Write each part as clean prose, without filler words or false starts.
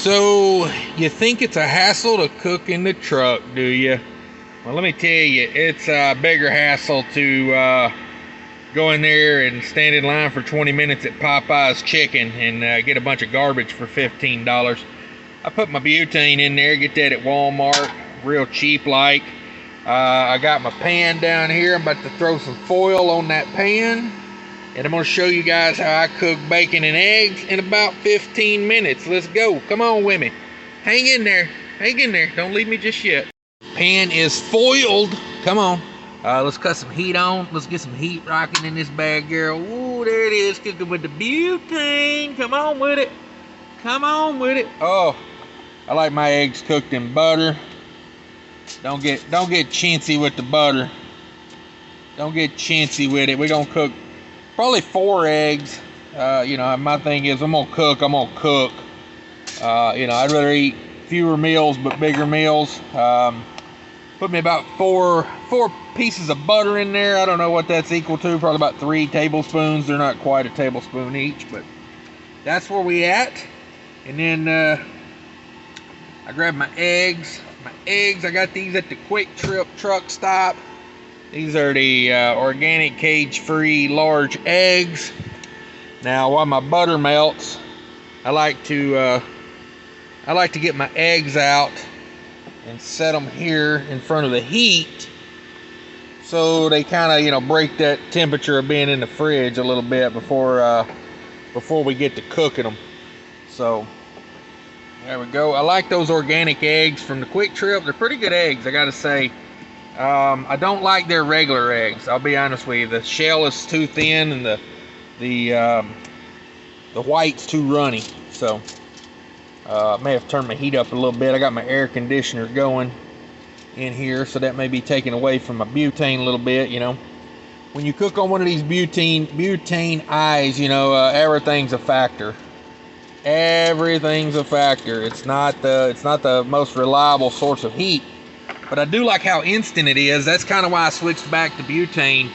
So, you think it's a hassle to cook in the truck, do you? Well, let me tell you, it's a bigger hassle to go in there and stand in line for 20 minutes at Popeye's Chicken and get a bunch of garbage for $15. I put my butane in there, get that at Walmart, real cheap like. I got my pan down here. I'm about to throw some foil on that pan. And I'm going to show you guys how I cook bacon and eggs in about 15 minutes. Let's go. Come on with me. Hang in there. Hang in there. Don't leave me just yet. Pan is foiled. Come on. Let's cut some heat on. Let's get some heat rocking in this bad girl. Ooh, there it is. Cooking with the butane. Come on with it. Come on with it. Oh, I like my eggs cooked in butter. Don't get chintzy with the butter. Don't get chintzy with it. We're going to cook probably 4 eggs. You know, my thing is I'm gonna cook. You know, I'd rather eat fewer meals but bigger meals. Put me about four pieces of butter in there. I don't know what that's equal to. Probably about 3 tablespoons. They're not quite a tablespoon each, but that's where we at. And then I grabbed my eggs. I got these at the Quick Trip truck stop. These are the organic cage-free large eggs. Now, while my butter melts, I like to get my eggs out and set them here in front of the heat, so they kind of, you know, break that temperature of being in the fridge a little bit before we get to cooking them. So there we go. I like those organic eggs from the Quick Trip. They're pretty good eggs, I gotta say. I don't like their regular eggs. I'll be honest with you. The shell is too thin and the white's too runny. So I may have to turn my heat up a little bit. I got my air conditioner going in here, so that may be taken away from my butane a little bit. You know, when you cook on one of these butane eyes, you know, everything's a factor. Everything's a factor. It's not the most reliable source of heat. But I do like how instant it is. That's kind of why I switched back to butane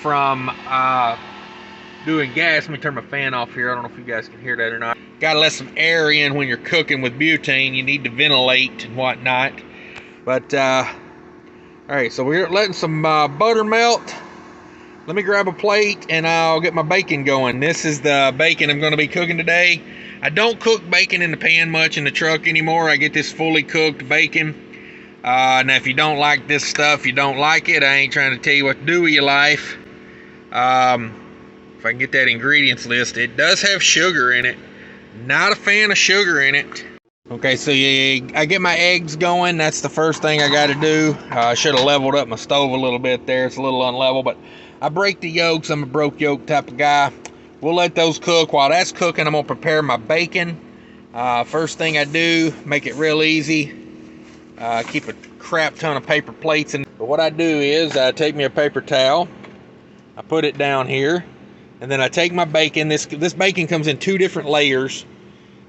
from doing gas. Let me turn my fan off here. I don't know if you guys can hear that or not. Got to let some air in when you're cooking with butane. You need to ventilate and whatnot. But, all right, so we're letting some butter melt. Let me grab a plate and I'll get my bacon going. This is the bacon I'm going to be cooking today. I don't cook bacon in the pan much in the truck anymore. I get this fully cooked bacon. Now, if you don't like this stuff, you don't like it. I ain't trying to tell you what to do with your life. If I can get that ingredients list, it does have sugar in it. Not a fan of sugar in it. Okay, so I get my eggs going. That's the first thing I got to do. I should have leveled up my stove a little bit there. It's a little unlevel, but I break the yolks. I'm a broke yolk type of guy. We'll let those cook. While that's cooking, I'm going to prepare my bacon. First thing I do, make it real easy. Keep a crap ton of paper plates in. But what I do is I take me a paper towel, I put it down here, and then I take my bacon. This bacon comes in 2 different layers,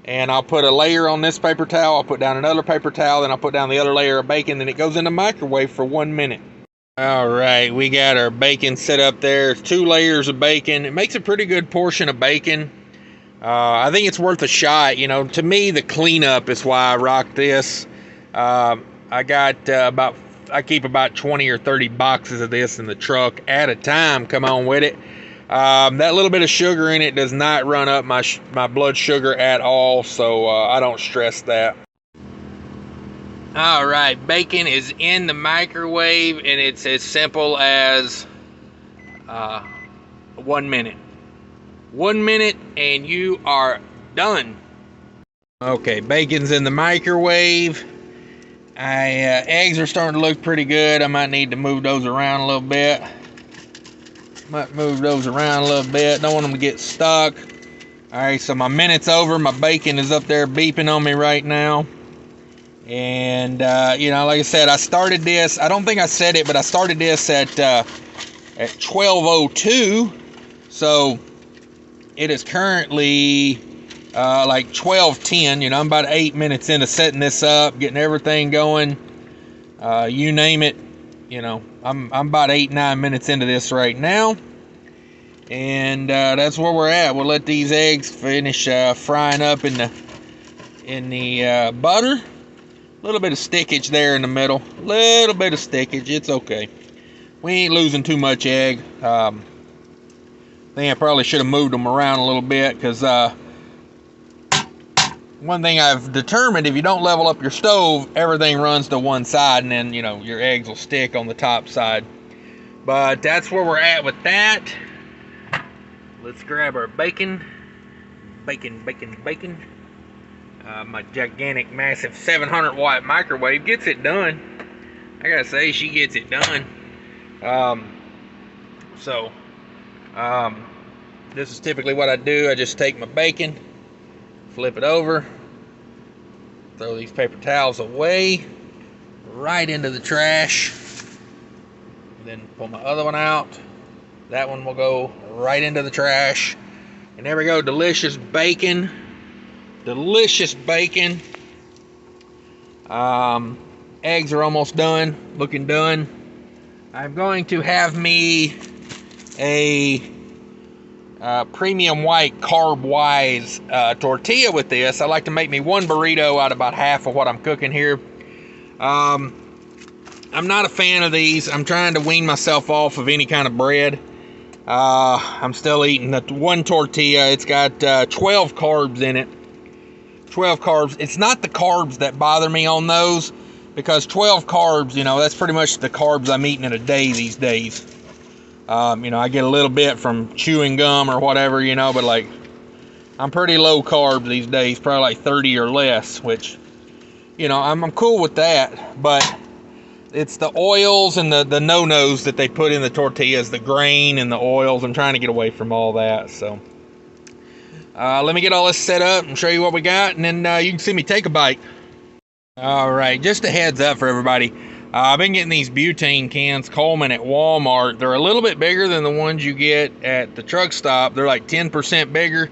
and I'll put a layer on this paper towel, I'll put down another paper towel, then I'll put down the other layer of bacon, then it goes in the microwave for 1 minute. All right, we got our bacon set up there. It's 2 layers of bacon. It makes a pretty good portion of bacon. I think it's worth a shot. You know, to me, the cleanup is why I rock this. I keep about 20 or 30 boxes of this in the truck at a time. Come on with it. That little bit of sugar in it does not run up my blood sugar at all, so I don't stress that. All right, bacon is in the microwave, and it's as simple as 1 minute. 1 minute, and you are done. Okay, bacon's in the microwave. Eggs are starting to look pretty good. I might need to move those around a little bit. Don't want them to get stuck. All right, so my minute's over. My bacon is up there beeping on me right now. And, you know, like I said, I started this. I don't think I said it, but I started this at 12:02. So it is currently like 12:10. You know, I'm about 8 minutes into setting this up, getting everything going. You name it. You know, I'm about 8-9 minutes into this right now. And that's where we're at. We'll let these eggs finish frying up in in the butter. A little bit of stickage there in the middle. Little bit of stickage. It's okay. We ain't losing too much egg. I think I probably should have moved them around a little bit, because one thing I've determined, if you don't level up your stove, everything runs to one side, and then, you know, your eggs will stick on the top side. But that's where we're at with that. Let's grab our bacon. Bacon. My gigantic, massive 700-watt microwave gets it done. I gotta say, she gets it done. This is typically what I do. I just take my bacon, flip it over, throw these paper towels away, right into the trash, then pull my other one out. That one will go right into the trash. And there we go, delicious bacon. Delicious bacon. Eggs are almost done, looking done. I'm going to have me a premium white carb-wise tortilla with this. I like to make me one burrito out of about half of what I'm cooking here. I'm not a fan of these. I'm trying to wean myself off of any kind of bread. I'm still eating the one tortilla. It's got 12 carbs in it. 12 carbs. It's not the carbs that bother me on those, because 12 carbs, you know, that's pretty much the carbs I'm eating in a day these days. You know, I get a little bit from chewing gum or whatever, you know, but like, I'm pretty low carb these days, probably like 30 or less, which, you know, I'm cool with that. But it's the oils and the no-nos that they put in the tortillas, the grain and the oils. I'm trying to get away from all that. So let me get all this set up and show you what we got, and then you can see me take a bite. All right, just a heads up for everybody. I've been getting these butane cans Coleman at Walmart. They're a little bit bigger than the ones you get at the truck stop. They're like 10% bigger.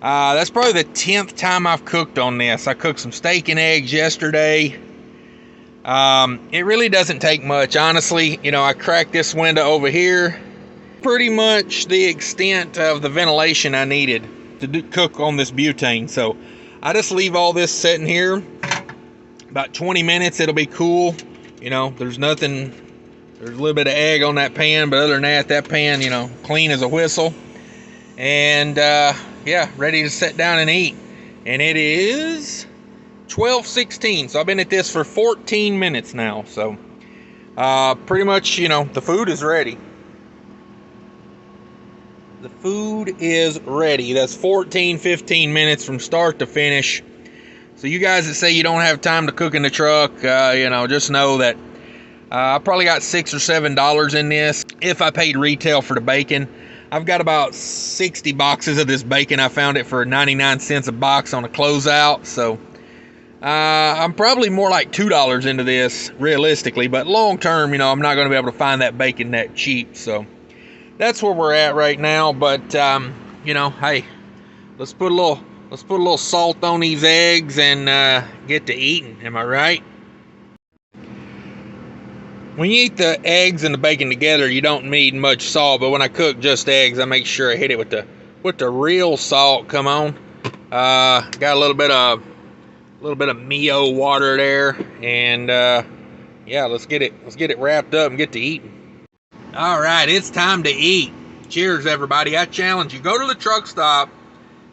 That's probably the 10th time I've cooked on this. I cooked some steak and eggs yesterday. It really doesn't take much, honestly. You know, I cracked this window over here. Pretty much the extent of the ventilation I needed to cook on this butane. So I just leave all this sitting here. About 20 minutes, it'll be cool. You know, there's nothing, there's a little bit of egg on that pan, but other than that, that pan, you know, clean as a whistle. And yeah, ready to sit down and eat. And it is 12:16, so I've been at this for 14 minutes now. So pretty much, you know, the food is ready. The food is ready. That's 15 minutes from start to finish. So you guys that say you don't have time to cook in the truck, you know, just know that I probably got $6 or $7 in this. If I paid retail for the bacon, I've got about 60 boxes of this bacon. I found it for 99 cents a box on a closeout. So I'm probably more like $2 into this realistically, but long term, you know, I'm not going to be able to find that bacon that cheap. So that's where we're at right now. But you know, hey, let's put a little salt on these eggs and get to eating. Am I right? When you eat the eggs and the bacon together, you don't need much salt. But when I cook just eggs, I make sure I hit it with the real salt. Come on, got a little bit of Mio water there, and yeah, let's get it wrapped up and get to eating. All right, it's time to eat. Cheers, everybody! I challenge you: go to the truck stop.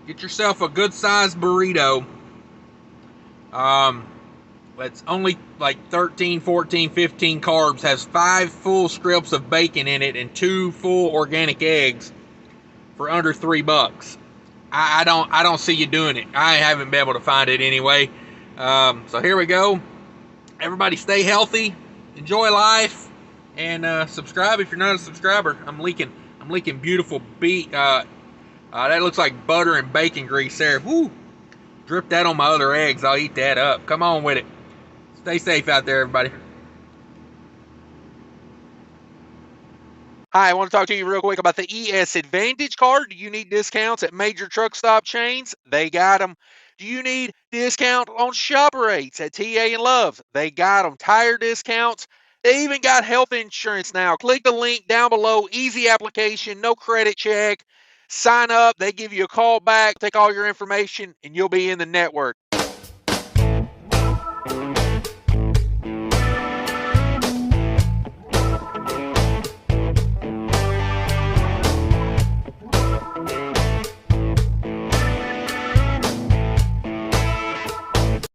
Get yourself a good-sized burrito. It's only like 13, 14, 15 carbs. Has 5 full strips of bacon in it and 2 full organic eggs for under $3. I don't see you doing it. I haven't been able to find it anyway. So here we go. Everybody, stay healthy, enjoy life, and subscribe if you're not a subscriber. I'm leaking beautiful beet. That looks like butter and bacon grease there. Woo! Drip that on my other eggs. I'll eat that up. Come on with it. Stay safe out there, everybody. Hi, I want to talk to you real quick about the ES Advantage card. Do you need discounts at major truck stop chains? They got them. Do you need discount on shop rates at TA and Love's? They got them. Tire discounts. They even got health insurance now. Click the link down below. Easy application, no credit check. Sign up. They give you a call back, take all your information, and you'll be in the network.